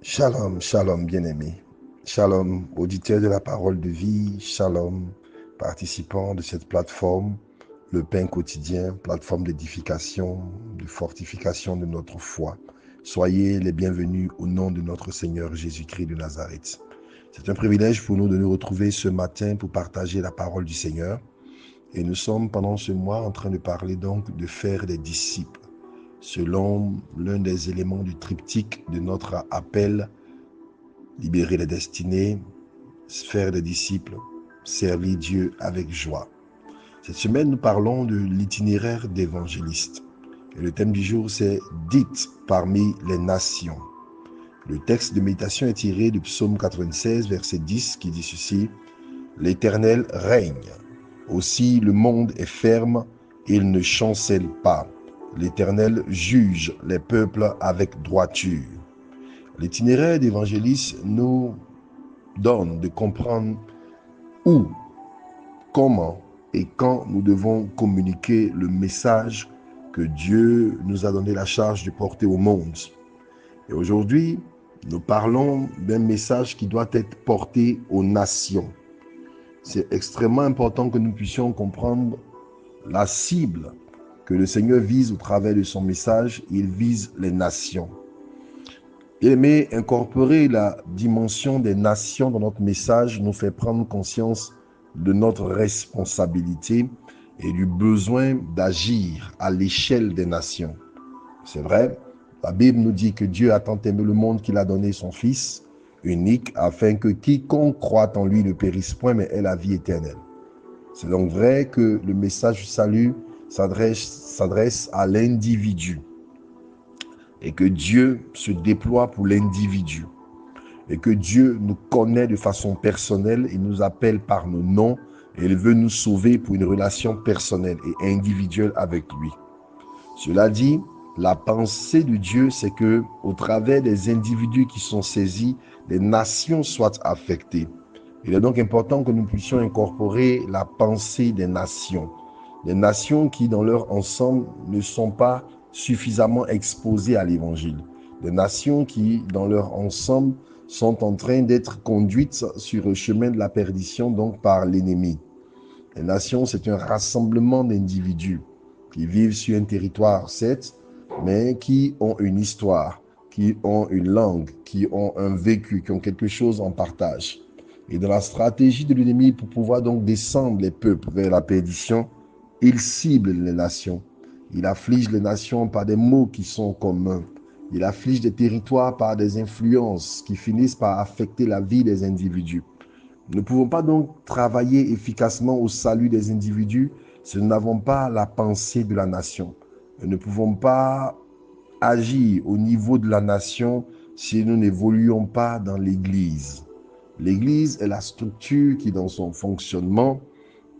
Shalom, shalom bien-aimé. Shalom, auditeur de la parole de vie. Shalom, participants de cette plateforme, le pain quotidien, plateforme d'édification, de fortification de notre foi. Soyez les bienvenus au nom de notre Seigneur Jésus-Christ de Nazareth. C'est un privilège pour nous de nous retrouver ce matin pour partager la parole du Seigneur. Et nous sommes pendant ce mois en train de parler donc de faire des disciples, selon l'un des éléments du triptyque de notre appel: libérer les destinées, faire des disciples, servir Dieu avec joie. Cette semaine, nous parlons de l'itinéraire d'évangéliste. Et le thème du jour, c'est « Dites parmi les nations ». Le texte de méditation est tiré du psaume 96, verset 10, qui dit ceci: « L'Éternel règne. Aussi le monde est ferme, il ne chancelle pas. L'Éternel juge les peuples avec droiture. » L'itinéraire d'évangéliste nous donne de comprendre où, comment et quand nous devons communiquer le message que Dieu nous a donné la charge de porter au monde. Et aujourd'hui, nous parlons d'un message qui doit être porté aux nations. C'est extrêmement important que nous puissions comprendre la cible que le Seigneur vise au travers de son message. Il vise les nations. Mais incorporer la dimension des nations dans notre message nous fait prendre conscience de notre responsabilité et du besoin d'agir à l'échelle des nations. C'est vrai, la Bible nous dit que Dieu a tant aimé le monde qu'il a donné son Fils unique afin que quiconque croit en lui ne périsse point mais ait la vie éternelle. C'est donc vrai que le message du salut s'adresse à l'individu et que Dieu se déploie pour l'individu et que Dieu nous connaît de façon personnelle, il nous appelle par nos noms et il veut nous sauver pour une relation personnelle et individuelle avec lui. Cela dit, la pensée de Dieu, c'est que au travers des individus qui sont saisis, les nations soient affectées. Il est donc important que nous puissions incorporer la pensée des nations qui dans leur ensemble ne sont pas suffisamment exposées à l'évangile, des nations qui dans leur ensemble sont en train d'être conduites sur le chemin de la perdition, donc par l'ennemi. Les nations, c'est un rassemblement d'individus qui vivent sur un territoire, certes, mais qui ont une histoire, qui ont une langue, qui ont un vécu, qui ont quelque chose en partage. Et dans la stratégie de l'ennemi pour pouvoir donc descendre les peuples vers la perdition, il cible les nations. Il afflige les nations par des mots qui sont communs. Il afflige des territoires par des influences qui finissent par affecter la vie des individus. Nous ne pouvons pas donc travailler efficacement au salut des individus si nous n'avons pas la pensée de la nation. Nous ne pouvons pas agir au niveau de la nation si nous n'évoluons pas dans l'Église. L'Église est la structure qui, dans son fonctionnement,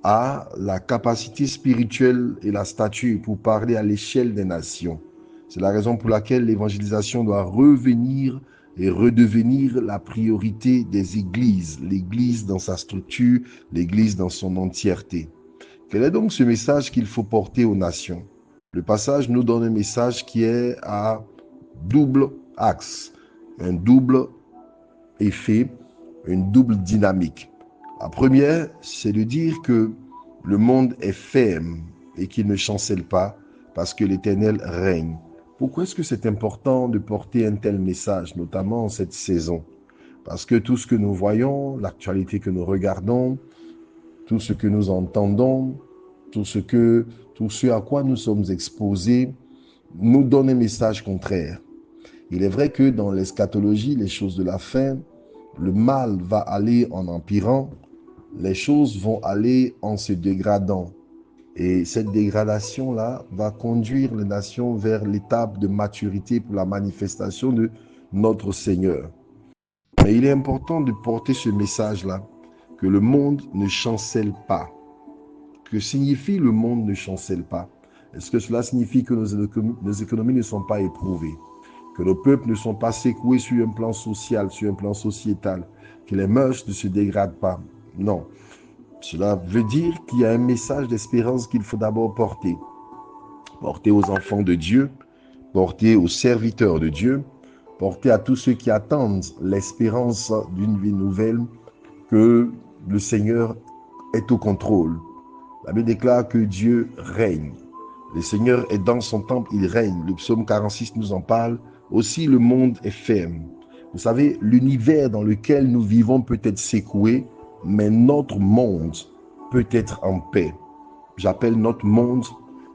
a la capacité spirituelle et la stature pour parler à l'échelle des nations. C'est la raison pour laquelle l'évangélisation doit revenir et redevenir la priorité des églises, l'église dans sa structure, l'église dans son entièreté. Quel est donc ce message qu'il faut porter aux nations? Le passage nous donne un message qui est à double axe, un double effet, une double dynamique. La première, c'est de dire que le monde est ferme et qu'il ne chancelle pas parce que l'Éternel règne. Pourquoi est-ce que c'est important de porter un tel message, notamment en cette saison? Parce que tout ce que nous voyons, l'actualité que nous regardons, tout ce que nous entendons, tout ce à quoi nous sommes exposés, nous donne un message contraire. Il est vrai que dans l'eschatologie, les choses de la fin, le mal va aller en empirant, les choses vont aller en se dégradant. Et cette dégradation-là va conduire les nations vers l'étape de maturité pour la manifestation de notre Seigneur. Mais il est important de porter ce message-là, que le monde ne chancelle pas. Que signifie le monde ne chancelle pas? Est-ce que cela signifie que nos économies ne sont pas éprouvées? Que nos peuples ne sont pas secoués sur un plan social, sur un plan sociétal? Que les mœurs ne se dégradent pas? Non. Cela veut dire qu'il y a un message d'espérance qu'il faut d'abord porter aux enfants de Dieu, porter aux serviteurs de Dieu, portée à tous ceux qui attendent l'espérance d'une vie nouvelle, que le Seigneur est au contrôle. La Bible déclare que Dieu règne. Le Seigneur est dans son temple, il règne. Le psaume 46 nous en parle. Aussi, le monde est ferme. Vous savez, l'univers dans lequel nous vivons peut être secoué, mais notre monde peut être en paix. J'appelle notre monde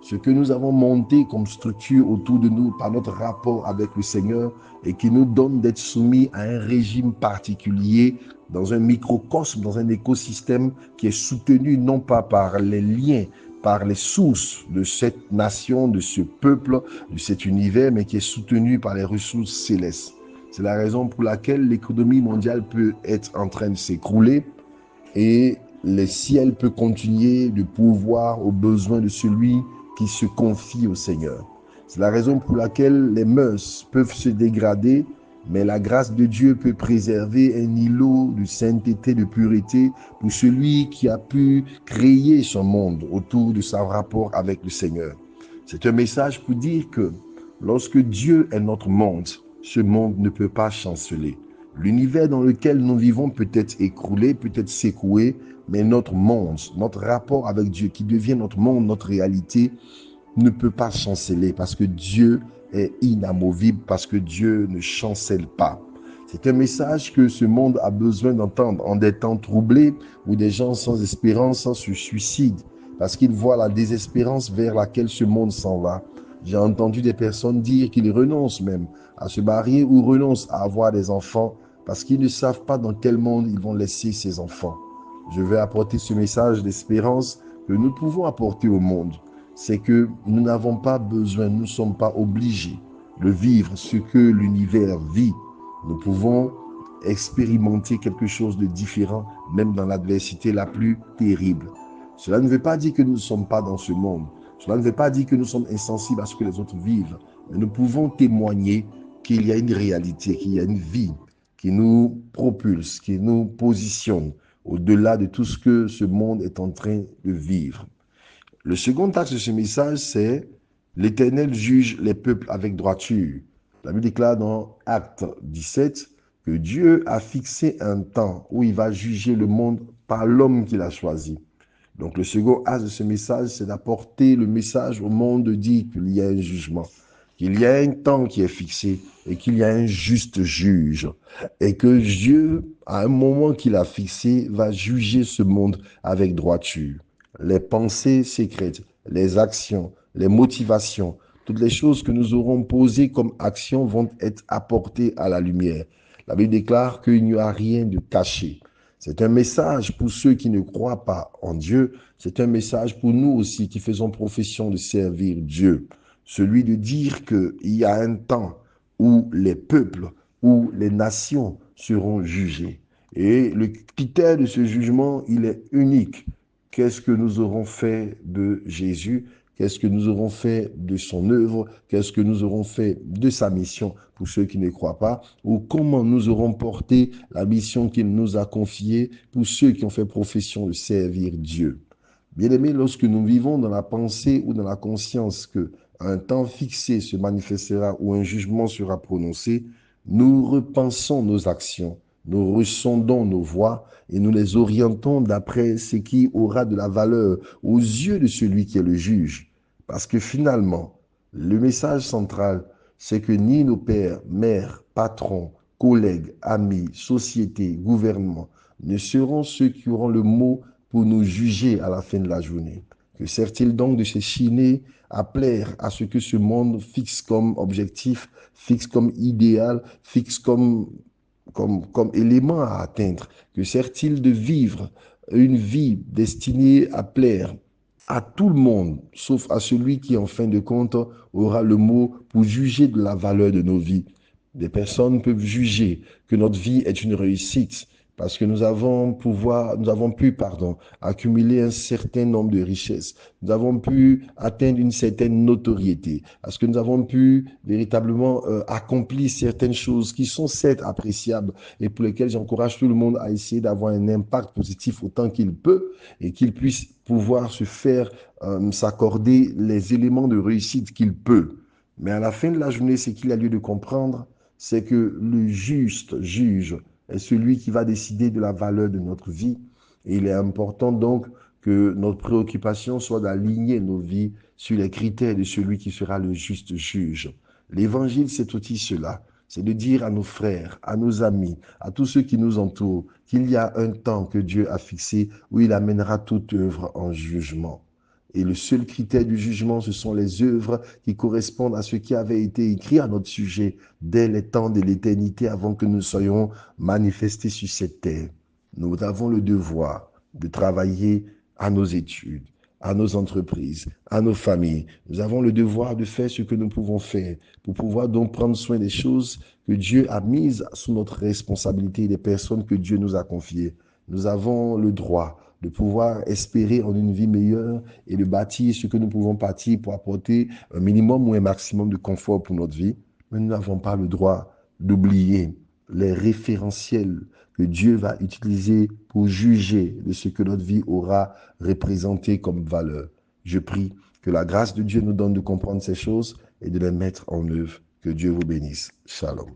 ce que nous avons monté comme structure autour de nous par notre rapport avec le Seigneur et qui nous donne d'être soumis à un régime particulier dans un microcosme, dans un écosystème qui est soutenu non pas par les liens, par les sources de cette nation, de ce peuple, de cet univers, mais qui est soutenu par les ressources célestes. C'est la raison pour laquelle l'économie mondiale peut être en train de s'écrouler et le ciel peut continuer de pourvoir aux besoins de celui qui se confie au Seigneur. C'est la raison pour laquelle les mœurs peuvent se dégrader, mais la grâce de Dieu peut préserver un îlot de sainteté, de pureté pour celui qui a pu créer son monde autour de son rapport avec le Seigneur. C'est un message pour dire que lorsque Dieu est notre monde, ce monde ne peut pas chanceler. L'univers dans lequel nous vivons peut être écroulé, peut être secoué, mais notre monde, notre rapport avec Dieu qui devient notre monde, notre réalité, ne peut pas chanceler parce que Dieu est inamovible, parce que Dieu ne chancelle pas. C'est un message que ce monde a besoin d'entendre en des temps troublés où des gens sans espérance se suicident parce qu'ils voient la désespérance vers laquelle ce monde s'en va. J'ai entendu des personnes dire qu'ils renoncent même à se marier ou renoncent à avoir des enfants parce qu'ils ne savent pas dans quel monde ils vont laisser ces enfants. Je vais apporter ce message d'espérance que nous pouvons apporter au monde. C'est que nous n'avons pas besoin, nous ne sommes pas obligés de vivre ce que l'univers vit. Nous pouvons expérimenter quelque chose de différent, même dans l'adversité la plus terrible. Cela ne veut pas dire que nous ne sommes pas dans ce monde. Cela ne veut pas dire que nous sommes insensibles à ce que les autres vivent. Mais nous pouvons témoigner qu'il y a une réalité, qu'il y a une vie qui nous propulse, qui nous positionne au-delà de tout ce que ce monde est en train de vivre. Le second axe de ce message, c'est l'Éternel juge les peuples avec droiture. La Bible déclare dans Acte 17 que Dieu a fixé un temps où il va juger le monde par l'homme qu'il a choisi. Donc le second axe de ce message, c'est d'apporter le message au monde de dire qu'il y a un jugement, qu'il y a un temps qui est fixé et qu'il y a un juste juge. Et que Dieu, à un moment qu'il a fixé, va juger ce monde avec droiture. Les pensées secrètes, les actions, les motivations, toutes les choses que nous aurons posées comme actions vont être apportées à la lumière. La Bible déclare qu'il n'y a rien de caché. C'est un message pour ceux qui ne croient pas en Dieu. C'est un message pour nous aussi qui faisons profession de servir Dieu. Celui de dire qu'il y a un temps où les peuples, où les nations seront jugées. Et le critère de ce jugement, il est unique. Qu'est-ce que nous aurons fait de Jésus? Qu'est-ce que nous aurons fait de son œuvre? Qu'est-ce que nous aurons fait de sa mission pour ceux qui ne croient pas? Ou comment nous aurons porté la mission qu'il nous a confiée pour ceux qui ont fait profession de servir Dieu? Bien-aimés, lorsque nous vivons dans la pensée ou dans la conscience que un temps fixé se manifestera ou un jugement sera prononcé, nous repensons nos actions, nous ressondons nos voies et nous les orientons d'après ce qui aura de la valeur aux yeux de celui qui est le juge. Parce que finalement, le message central, c'est que ni nos pères, mères, patrons, collègues, amis, sociétés, gouvernements ne seront ceux qui auront le mot pour nous juger à la fin de la journée. Que sert-il donc de se chiner à plaire à ce que ce monde fixe comme objectif, fixe comme idéal, fixe comme élément à atteindre? Que sert-il de vivre une vie destinée à plaire à tout le monde, sauf à celui qui, en fin de compte, aura le mot pour juger de la valeur de nos vies? Des personnes peuvent juger que notre vie est une réussite parce que nous avons pu, accumuler un certain nombre de richesses. Nous avons pu atteindre une certaine notoriété parce que nous avons pu véritablement accomplir certaines choses qui sont certes appréciables et pour lesquelles j'encourage tout le monde à essayer d'avoir un impact positif autant qu'il peut et qu'il puisse pouvoir se faire s'accorder les éléments de réussite qu'il peut. Mais à la fin de la journée, ce qu'il a lieu de comprendre, c'est que le juste juge est celui qui va décider de la valeur de notre vie. Et il est important donc que notre préoccupation soit d'aligner nos vies sur les critères de celui qui sera le juste juge. L'évangile, c'est aussi cela. C'est de dire à nos frères, à nos amis, à tous ceux qui nous entourent, qu'il y a un temps que Dieu a fixé où il amènera toute œuvre en jugement. Et le seul critère du jugement, ce sont les œuvres qui correspondent à ce qui avait été écrit à notre sujet dès les temps de l'éternité avant que nous soyons manifestés sur cette terre. Nous avons le devoir de travailler à nos études, à nos entreprises, à nos familles. Nous avons le devoir de faire ce que nous pouvons faire pour pouvoir donc prendre soin des choses que Dieu a mises sous notre responsabilité et des personnes que Dieu nous a confiées. Nous avons le droit de pouvoir espérer en une vie meilleure et de bâtir ce que nous pouvons bâtir pour apporter un minimum ou un maximum de confort pour notre vie. Mais nous n'avons pas le droit d'oublier les référentiels que Dieu va utiliser pour juger de ce que notre vie aura représenté comme valeur. Je prie que la grâce de Dieu nous donne de comprendre ces choses et de les mettre en œuvre. Que Dieu vous bénisse. Shalom.